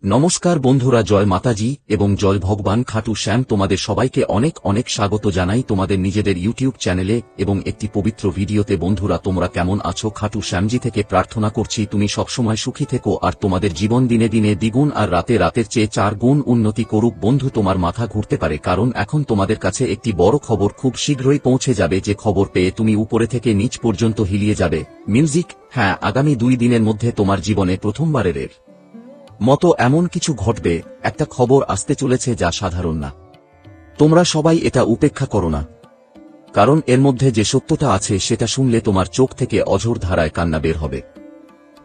নমস্কার বন্ধুরা, জয় মাতাজি এবং জয় ভগবান খাটু শ্যাম। তোমাদের সবাইকে অনেক অনেক স্বাগত জানাই তোমাদের নিজেদের ইউটিউব চ্যানেলে এবং একটি পবিত্র ভিডিওতে। বন্ধুরা, তোমরা কেমন আছো? খাটু শ্যামজি থেকে প্রার্থনা করছি তুমি সবসময় সুখী থেকো আর তোমাদের জীবন দিনে দিনে দ্বিগুণ আর রাতে রাতের চেয়ে 4 গুণ উন্নতি করুক। বন্ধু, তোমার মাথা ঘুরতে পারে, কারণ এখন তোমাদের কাছে একটি বড় খবর খুব শীঘ্রই পৌঁছে যাবে, যে খবর পেয়ে তুমি উপরে থেকে নিচ পর্যন্ত হিলিয়ে যাবে। মিউজিক, হ্যাঁ, আগামী 2 দিনের মধ্যে তোমার জীবনে প্রথমবারের মতো এমন কিছু ঘটবে, একটা খবর আসতে চলেছে যা সাধারণ না। তোমরা সবাই এটা উপেক্ষা করো না, কারণ এর মধ্যে যে সত্যটা আছে সেটা শুনলে তোমার চোখ থেকে অঝোর ধারায় কান্না বের হবে।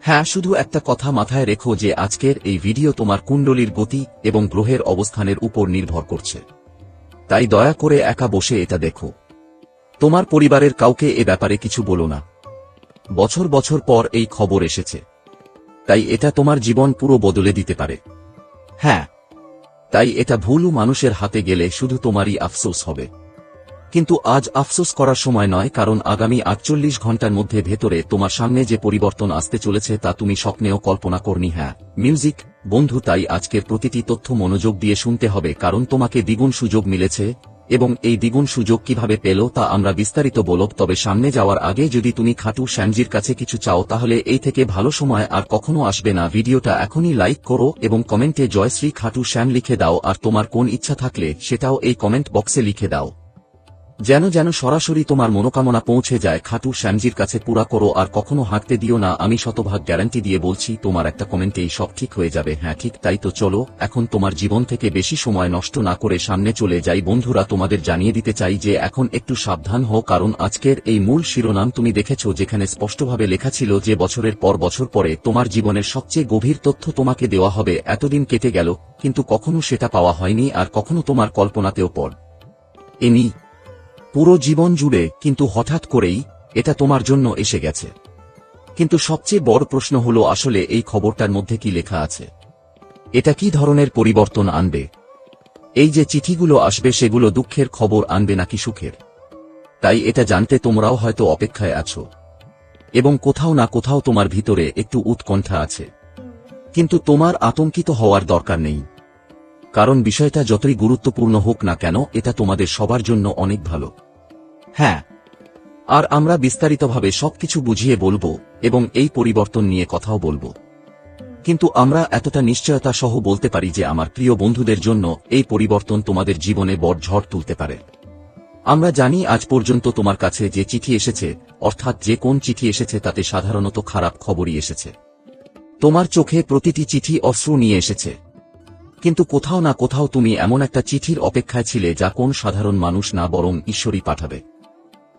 হ্যাঁ, শুধু একটা কথা মাথায় রেখো যে আজকের এই ভিডিও তোমার কুণ্ডলীর গতি এবং গ্রহের অবস্থানের উপর নির্ভর করছে, তাই দয়া করে একা বসে এটা দেখো। তোমার পরিবারের কাউকে এ ব্যাপারে কিছু বলো না। বছর বছর পর এই খবর এসেছে, তাই এটা তোমার জীবন পুরো বদলে দিতে পারে। হ্যাঁ, তাই এটা ভুল মানুষের হাতে গেলে শুধু তোমারই আফসোস হবে, কিন্তু আজ আফসোস করার সময় নয়, কারণ আগামী 48 ঘন্টার মধ্যে ভেতরে তোমার সামনে যে পরিবর্তন আসতে চলেছে তা তুমি স্বপ্নেও কল্পনা করনি। হ্যাঁ মিউজিক বন্ধু, তাই আজকের প্রতিটি তথ্য মনোযোগ দিয়ে শুনতে হবে, কারণ তোমাকে দ্বিগুণ সুযোগ মিলেছে এবং এই দ্বিগুণ সুযোগ কিভাবে পেল তা আমরা বিস্তারিত বলব। তবে সামনে যাওয়ার আগে যদি তুমি খাটু শ্যামজির কাছে কিছু চাও, তাহলে এই থেকে ভালো সময় আর কখনো আসবে না। ভিডিওটা এখনই লাইক করো এবং কমেন্টে জয় শ্রী খাটু শ্যাম লিখে দাও, আর তোমার কোন ইচ্ছা থাকলে সেটাও এই কমেন্ট বক্সে লিখে দাও, যেন সরাসরি তোমার মনোকামনা পৌঁছে যায়। খাটু শ্যামজির কাছে পুরা করো আর কখনো হাঁটতে দিও না। আমি শতভাগ গ্যারান্টি দিয়ে বলছি, তোমার একটা কমেন্টেই সব ঠিক হয়ে যাবে। হ্যাঁ ঠিক তাই তো, চলো এখন তোমার জীবন থেকে বেশি সময় নষ্ট না করে সামনে চলে যাই। বন্ধুরা, তোমাদের জানিয়ে দিতে চাই যে এখন একটু সাবধান হও, কারণ আজকের এই মূল শিরোনাম তুমি দেখেছো, যেখানে স্পষ্টভাবে লেখা ছিল যে বছরের পর বছর পরে তোমার জীবনের সবচেয়ে গভীর তথ্য তোমাকে দেওয়া হবে। এতদিন কেটে গেল, কিন্তু কখনো সেটা পাওয়া হয়নি, আর কখনো তোমার কল্পনাতেও এনি পুরো জীবন জুড়ে, কিন্তু হঠাৎ করেই এটা তোমার জন্য এসে গেছে। কিন্তু সবচেয়ে বড় প্রশ্ন হলো, আসলে এই খবরটার মধ্যে কি লেখা আছে? এটা কি ধরনের পরিবর্তন আনবে? এই যে চিঠিগুলো আসবে সেগুলো দুঃখের খবর আনবে নাকি সুখের? তাই এটা জানতে তোমরাও হয়তো অপেক্ষায় আছো, এবং কোথাও না কোথাও তোমার ভিতরে একটু উৎকণ্ঠা আছে। কিন্তু তোমার আতঙ্কিত হওয়ার দরকার নেই, কারণ বিষয়টা যতই গুরুত্বপূর্ণ হোক না কেন, এটা তোমাদের সবার জন্য অনেক ভালো। হ্যাঁ, আর আমরা বিস্তারিতভাবে সবকিছু বুঝিয়ে বলবো এবং এই পরিবর্তন নিয়ে কথাও বলবো, কিন্তু আমরা এতটা নিশ্চয়তা সহ বলতে পারি যে আমার প্রিয় বন্ধুদের জন্য এই পরিবর্তন তোমাদের জীবনে বড় ঝড় তুলতে পারে। আমরা জানি আজ পর্যন্ত তোমার কাছে যে চিঠি এসেছে, অর্থাৎ যে কোন চিঠি এসেছে, তাতে সাধারণত খারাপ খবরই এসেছে। তোমার চোখে প্রতিটি চিঠি অশ্রু নিয়ে এসেছে, কিন্তু কোথাও না কোথাও তুমি এমন একটা চিঠির অপেক্ষায় ছিলে যা কোন সাধারণ মানুষ না, বরং ঈশ্বরই পাঠাবে।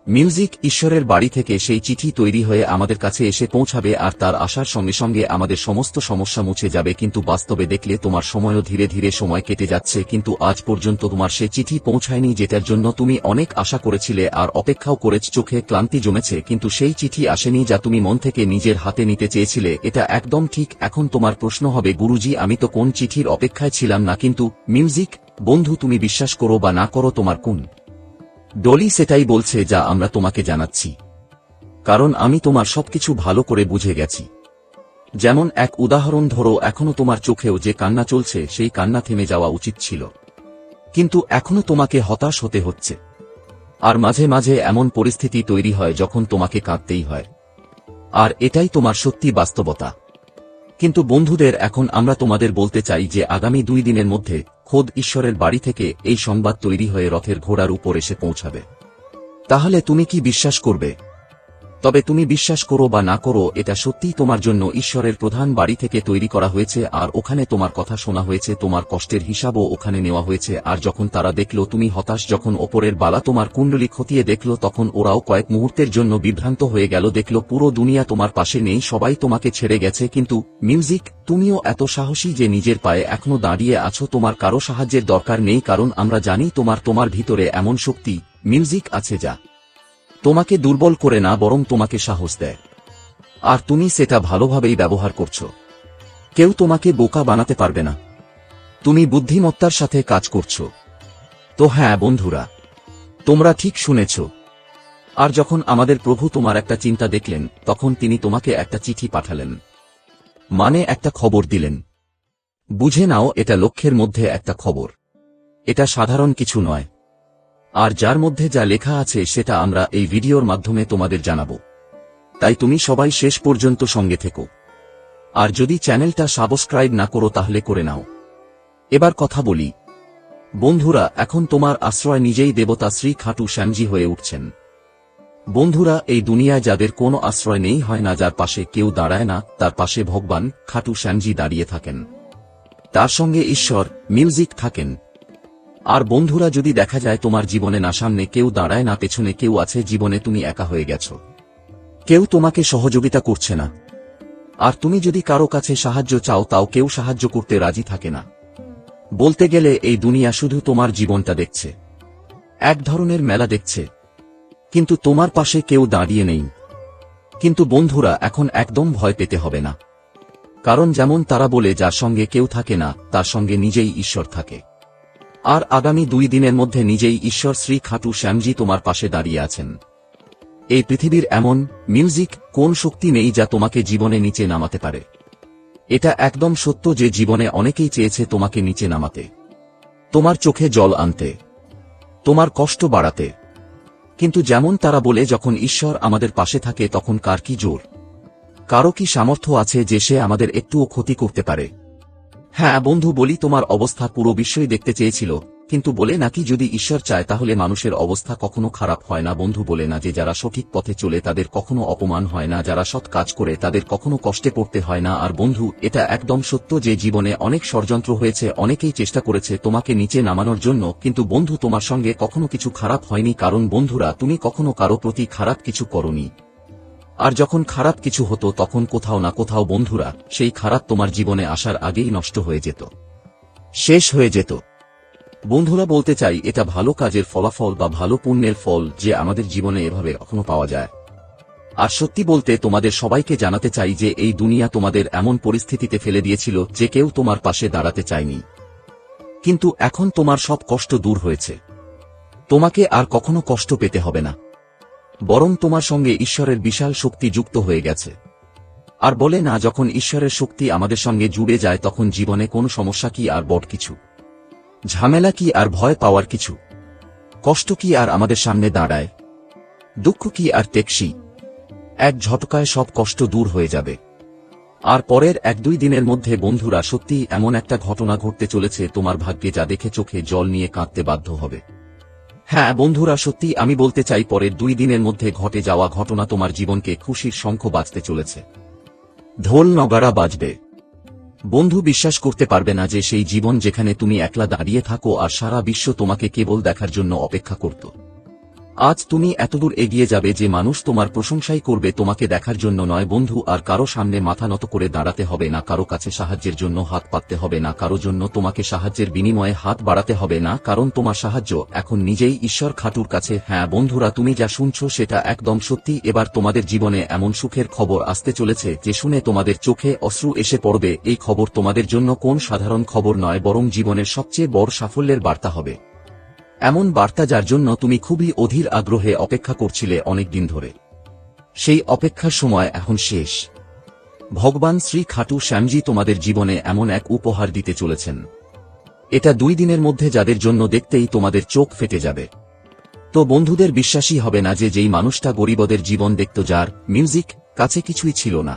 মিউজিক, ঈশ্বরের বাড়ি থেকে সেই চিঠি তৈরি হয়ে আমাদের কাছে এসে পৌঁছাবে, আর তার আসার সঙ্গে সঙ্গে আমাদের সমস্ত সমস্যা মুছে যাবে। কিন্তু বাস্তবে দেখলে তোমার সময়ও ধীরে ধীরে সময় কেটে যাচ্ছে, কিন্তু আজ পর্যন্ত তোমার সে চিঠি পৌঁছায়নি যেটার জন্য তুমি অনেক আশা করেছিলে আর অপেক্ষাও করেছ। চোখে ক্লান্তি জমেছে, কিন্তু সেই চিঠি আসেনি যা তুমি মন থেকে নিজের হাতে নিতে চেয়েছিলে। এটা একদম ঠিক। এখন তোমার প্রশ্ন হবে, গুরুজি, আমি তো কোন চিঠির অপেক্ষায় ছিলাম না। কিন্তু মিউজিক বন্ধু, তুমি বিশ্বাস করো বা না করো, তোমার কোন ডলি সেটাই বলছে যা আমরা তোমাকে জানাচ্ছি, কারণ আমি তোমার সবকিছু ভালো করে বুঝে গেছি। যেমন এক উদাহরণ ধরো, এখনো তোমার চোখেও যে কান্না চলছে, সেই কান্না থেমে যাওয়া উচিত ছিল, কিন্তু এখনো তোমাকে হতাশ হতে হচ্ছে। আর মাঝে মাঝে এমন পরিস্থিতি তৈরি হয় যখন তোমাকে কাঁদতেই হয়, আর এটাই তোমার সত্যি বাস্তবতা। কিন্তু বন্ধুদের, এখন আমরা তোমাদের বলতে চাই যে আগামী 2 দিনের মধ্যে খোদ ঈশ্বরের বাড়ি থেকে এই সংবাদ তৈরি হয়ে রথের ঘোড়ার উপর এসে পৌঁছাবে। তাহলে তুমি কি বিশ্বাস করবে? তবে তুমি বিশ্বাস করো বা না করো, এটা সত্যিই তোমার জন্য ঈশ্বরের প্রধান বাড়ি থেকে তৈরি করা হয়েছে, আর ওখানে তোমার কথা শোনা হয়েছে, তোমার কষ্টের হিসাবও ওখানে নেওয়া হয়েছে। আর যখন তারা দেখলো তুমি হতাশ, যখন ওপরের বালা তোমার কুণ্ডলী খতিয়ে দেখল, তখন ওরাও কয়েক মুহূর্তের জন্য বিভ্রান্ত হয়ে গেল। দেখল পুরো দুনিয়া তোমার পাশে নেই, সবাই তোমাকে ছেড়ে গেছে। কিন্তু মিউজিক, তুমিও এত সাহসী যে নিজের পায়ে এখনো দাঁড়িয়ে আছো, তোমার কারো সাহায্যের দরকার নেই, কারণ আমরা জানি তোমার ভিতরে এমন শক্তি মিউজিক আছে যা তোমাকে দুর্বল করে না, বরং তোমাকে সাহস দেয়, আর তুমি সেটা ভালোভাবেই ব্যবহার করছো। কেউ তোমাকে বোকা বানাতে পারবে না, তুমি বুদ্ধিমত্তার সাথে কাজ করছো। তো হ্যাঁ বন্ধুরা, তোমরা ঠিক শুনেছ। আর যখন আমাদের প্রভু তোমার একটা চিন্তা দেখলেন, তখন তিনি তোমাকে একটা চিঠি পাঠালেন, মানে একটা খবর দিলেন। বুঝে নাও, এটা লক্ষ্যের মধ্যে একটা খবর। এটা সাধারণ কিছু নয়। আর যার মধ্যে যা লেখা আছে সেটা আমরা এই ভিডিওর মাধ্যমে তোমাদের জানাবো। তাই তুমি সবাই শেষ পর্যন্ত সঙ্গে থেকো। আর যদি চ্যানেলটা সাবস্ক্রাইব না করো তাহলে করে নাও। এবার কথা বলি। বন্ধুরা, এখন তোমার আশ্রয় নিজেই দেবতা শ্রী খাটু শ্যামজি হয়ে উঠছেন। বন্ধুরা, এই দুনিয়ায় যাদের কোনো আশ্রয় নেই, হয় না, যার পাশে কেউ দাঁড়ায় না, তার পাশে ভগবান খাটু শ্যামজি দাঁড়িয়ে থাকেন। তার সঙ্গে ঈশ্বর মিউজিক থাকেন। আর বন্ধুরা, যদি দেখা যায় তোমার জীবনে না সামনে কেউ দাঁড়ায় না, পেছনে কেউ আছে, জীবনে তুমি একা হয়ে গেছো, কেউ তোমাকে সহযোগিতা করছে না, আর তুমি যদি কারো কাছে সাহায্য চাও তাও কেউ সাহায্য করতে রাজি থাকে না, বলতে গেলে এই দুনিয়া শুধু তোমার জীবনটা দেখছে, এক ধরনের মেলা দেখছে, কিন্তু তোমার পাশে কেউ দাঁড়িয়ে নেই। কিন্তু বন্ধুরা, এখন একদম ভয় পেতে হবে না। কারণ যেমন তারা বলে, যার সঙ্গে কেউ থাকে না তার সঙ্গে নিজেই ঈশ্বর থাকে। আর আগামী 2 দিনের মধ্যে নিজেই ঈশ্বর শ্রী খাটু শ্যামজি তোমার পাশে দাঁড়িয়ে আছেন। এই পৃথিবীর এমন মিউজিক কোন শক্তি নেই যা তোমাকে জীবনে নিচে নামাতে পারে। এটা একদম সত্য যে জীবনে অনেকেই চেয়েছে তোমাকে নিচে নামাতে, তোমার চোখে জল আনতে, তোমার কষ্ট বাড়াতে। কিন্তু যেমন তারা বলে, যখন ঈশ্বর আমাদের পাশে থাকে তখন কার কি জোর, কারো কি সামর্থ্য আছে যে সে আমাদের একটুও ক্ষতি করতে পারে। হ্যাঁ বন্ধু, বলি, তোমার অবস্থা পুরো বিশ্বই দেখতে চেয়েছিল, কিন্তু বলে নাকি যদি ঈশ্বর চায় তাহলে মানুষের অবস্থা কখনো খারাপ হয় না। বন্ধু, বলে না যে যারা সঠিক পথে চলে তাদের কখনো অপমান হয় না, যারা সৎ কাজ করে তাদের কখনো কষ্টে পড়তে হয় না। আর বন্ধু, এটা একদম সত্য যে জীবনে অনেক ষড়যন্ত্র হয়েছে, অনেকেই চেষ্টা করেছে তোমাকে নিচে নামানোর জন্য, কিন্তু বন্ধু তোমার সঙ্গে কখনো কিছু খারাপ হয়নি। কারণ বন্ধুরা, তুমি কখনো কারো প্রতি খারাপ কিছু করোনি। আর যখন খারাপ কিছু হতো তখন কোথাও না কোথাও বন্ধুরা সেই খারাপ তোমার জীবনে আসার আগেই নষ্ট হয়ে যেত, শেষ হয়ে যেত। বন্ধুরা, বলতে চাই, এটা ভালো কাজের ফলাফল বা ভালো পুণ্যের ফল যে আমাদের জীবনে এভাবে কখনো পাওয়া যায়। আর সত্যি বলতে তোমাদের সবাইকে জানাতে চাই যে এই দুনিয়া তোমাদের এমন পরিস্থিতিতে ফেলে দিয়েছিল যে কেউ তোমার পাশে দাঁড়াতে চায়নি, কিন্তু এখন তোমার সব কষ্ট দূর হয়েছে। তোমাকে আর কখনো কষ্ট পেতে হবে না, বরং তোমার সঙ্গে ঈশ্বরের বিশাল শক্তি যুক্ত হয়ে গেছে। আর বলে না, যখন ঈশ্বরের শক্তি আমাদের সঙ্গে জুড়ে যায় তখন জীবনে কোনো সমস্যা কি আর বড় কিছু, ঝামেলা কি আর ভয় পাওয়ার কিছু, কষ্ট কি আর আমাদের সামনে দাঁড়ায়, দুঃখ কি আর টেকসি, এক ঝটকায় সব কষ্ট দূর হয়ে যাবে। আর পরের 1-2 দিনের মধ্যে বন্ধুরা, সত্যি এমন একটা ঘটনা ঘটতে চলেছে তোমার ভাগ্যে যা দেখে চোখে জল নিয়ে কাঁদতে বাধ্য হবে। হ্যাঁ বন্ধুরা, সত্যি আমি বলতে চাই, পরের 2 দিনের মধ্যে ঘটে যাওয়া ঘটনা তোমার জীবনকে খুশির শঙ্খ বাজতে চলেছে, ঢোল নগাড়া বাজবে। বন্ধু, বিশ্বাস করতে পারবে না যে সেই জীবন যেখানে তুমি একলা দাঁড়িয়ে থাকো আর সারা বিশ্ব তোমাকে কেবল দেখার জন্য অপেক্ষা করত, আজ তুমি এতদূর এগিয়ে যাবে যে মানুষ তোমার প্রশংসাই করবে, তোমাকে দেখার জন্য নয়। বন্ধু, আর কারো সামনে মাথা নত করে দাঁড়াতে হবে না, কারো কাছে সাহায্যের জন্য হাত পাততে হবে না, কারো জন্য তোমাকে সাহায্যের বিনিময়ে হাত বাড়াতে হবে না, কারণ তোমার সাহায্য এখন নিজেই ঈশ্বর খাটুর কাছে। হ্যাঁ বন্ধুরা, তুমি যা শুনছো সেটা একদম সত্যি। এবার তোমাদের জীবনে এমন সুখের খবর আসতে চলেছে যে শুনে তোমাদের চোখে অশ্রু এসে পড়বে। এই খবর তোমাদের জন্য কোন সাধারণ খবর নয়, বরং জীবনের সবচেয়ে বড় সাফল্যের বার্তা হবে। এমন বার্তা যার জন্য তুমি খুবই অধীর আগ্রহে অপেক্ষা করছিলে অনেক দিন ধরে। সেই অপেক্ষার সময় এখন শেষ। ভগবান শ্রী খাটু শ্যামজি তোমাদের জীবনে এমন এক উপহার দিতে চলেছেন, এটা 2 দিনের মধ্যে যাদের জন্য দেখতেই তোমাদের চোখ ফেটে যাবে। তো বন্ধুদের বিশ্বাসই হবে না যে যেই মানুষটা গরিবদের জীবন দেখত, যার মিউজিক কাছে কিছুই ছিল না,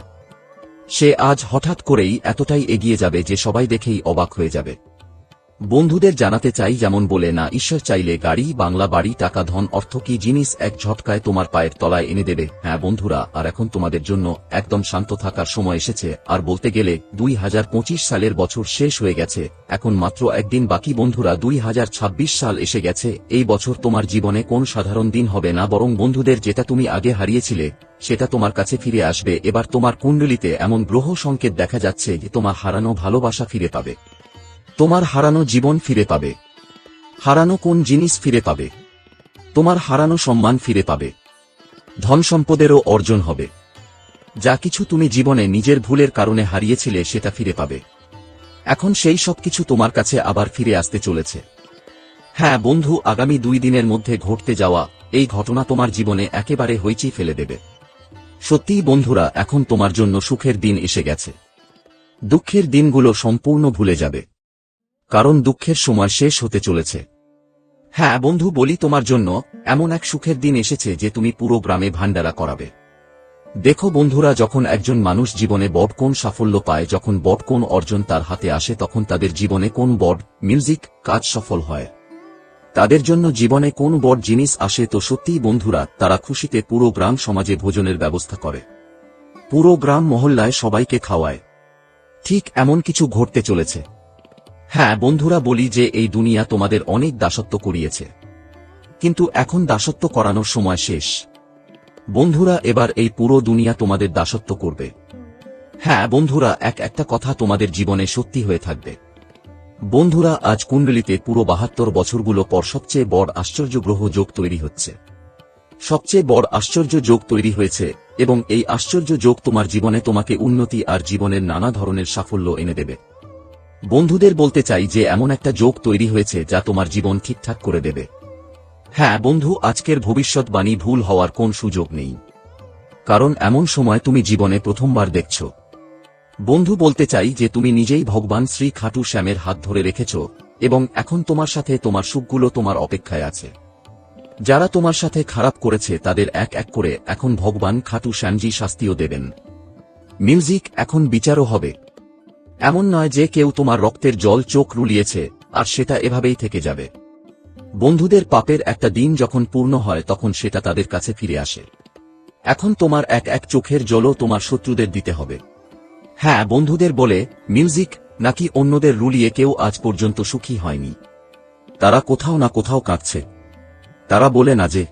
সে আজ হঠাৎ করেই এতটাই এগিয়ে যাবে যে সবাই দেখেই অবাক হয়ে যাবে। বন্ধুদের জানাতে চাই, যেমন বলে না, ঈশ্বর চাইলে গাড়ি, বাংলা, বাড়ি, টাকা, ধন, অর্থ কি জিনিস এক ঝটকায় তোমার পায়ের তলায় এনে দেবে। হ্যাঁ বন্ধুরা, আর এখন তোমাদের জন্য একদম শান্ত থাকার সময় এসেছে। আর বলতে গেলে 2025 সালের বছর শেষ হয়ে গেছে, এখন মাত্র একদিন বাকি। বন্ধুরা, 2026 সাল এসে গেছে। এই বছর তোমার জীবনে কোন সাধারণ দিন হবে না, বরং বন্ধুদের যেটা তুমি আগে হারিয়েছিলে সেটা তোমার কাছে ফিরে আসবে। এবার তোমার কুণ্ডলিতে এমন গ্রহ সংকেত দেখা যাচ্ছে যে তোমার হারানো ভালোবাসা ফিরে পাবে, তোমার হারানো জীবন ফিরে পাবে, হারানো কোন জিনিস ফিরে পাবে, তোমার হারানো সম্মান ফিরে পাবে, ধন সম্পদেরও অর্জন হবে। যা কিছু তুমি জীবনে নিজের ভুলের কারণে হারিয়েছিলে সেটা ফিরে পাবে। এখন সেই সব কিছু তোমার কাছে আবার ফিরে আসতে চলেছে। হ্যাঁ বন্ধু, আগামী 2 দিনের মধ্যে ঘটতে যাওয়া এই ঘটনা তোমার জীবনে একেবারে হইচই ফেলে দেবে। সত্যিই বন্ধুরা, এখন তোমার জন্য সুখের দিন এসে গেছে। দুঃখের দিনগুলো সম্পূর্ণ ভুলে যাবে, কারণ দুঃখের সময় শেষ হতে চলেছে। হ্যাঁ বন্ধু, বলি তোমার জন্য এমন এক সুখের দিন এসেছে যে তুমি পুরো গ্রামে ভান্ডারা করাবে। দেখো বন্ধুরা, যখন একজন মানুষ জীবনে বড় কোন সাফল্য পায়, যখন বড় কোন অর্জন তার হাতে আসে, তখন তাদের জীবনে কোন বড় মিউজিক কাজ সফল হয়, তাদের জন্য জীবনে কোন বড় জিনিস আসে, তো সত্যিই বন্ধুরা তারা খুশিতে পুরো গ্রাম সমাজে ভোজনের ব্যবস্থা করে, পুরো গ্রাম মহল্লায় সবাইকে খাওয়ায়। ঠিক এমন কিছু ঘটতে চলেছে। হ্যাঁ বন্ধুরা, বলি যে এই দুনিয়া তোমাদের অনেক দাসত্ব করিয়েছে, কিন্তু এখন দাসত্ব করানোর সময় শেষ। বন্ধুরা, এবার এই পুরো দুনিয়া তোমাদের দাসত্ব করবে। হ্যাঁ বন্ধুরা, একটা কথা তোমাদের জীবনে সত্যি হয়ে থাকবে। বন্ধুরা, আজ কুণ্ডলিতে পুরো ৭২ বছরগুলো পর সবচেয়ে বড় আশ্চর্য গ্রহ যোগ তৈরি হচ্ছে, সবচেয়ে বড় আশ্চর্য যোগ তৈরি হয়েছে, এবং এই আশ্চর্য যোগ তোমার জীবনে তোমাকে উন্নতি আর জীবনের নানা ধরনের সাফল্য এনে দেবে। বন্ধুদের বলতে চাই যে এমন একটা যোগ তৈরি হয়েছে যা তোমার জীবন ঠিকঠাক করে দেবে। হ্যাঁ বন্ধু, আজকের ভবিষ্যৎবাণী ভুল হওয়ার কোন সুযোগ নেই, কারণ এমন সময় তুমি জীবনে প্রথমবার দেখছ। বন্ধু বলতে চাই যে তুমি নিজেই ভগবান শ্রী খাটু শ্যামের হাত ধরে রেখেছ, এবং এখন তোমার সাথে তোমার সুখগুলো তোমার অপেক্ষায় আছে। যারা তোমার সাথে খারাপ করেছে তাদের এক এক করে এখন ভগবান খাটু শ্যামজি শাস্তিও দেবেন। মিউজিক এখন বিচারও হবে। এমন নয় যে কেউ তোমার রক্তের জল চোখ রুলিয়েছে আর সেটা এভাবেই থেকে যাবে। বন্ধুদের পাপের একটা দিন যখন পূর্ণ হয় তখন সেটা তাদের কাছে ফিরে আসে। এখন তোমার এক এক চোখের জলও তোমার শত্রুদের দিতে হবে। হ্যাঁ বন্ধুদের বলে মিউজিক নাকি অন্যদের রুলিয়ে কেউ আজ পর্যন্ত সুখী হয়নি। তারা কোথাও না কোথাও কাঁদছে। তারা বলে না যে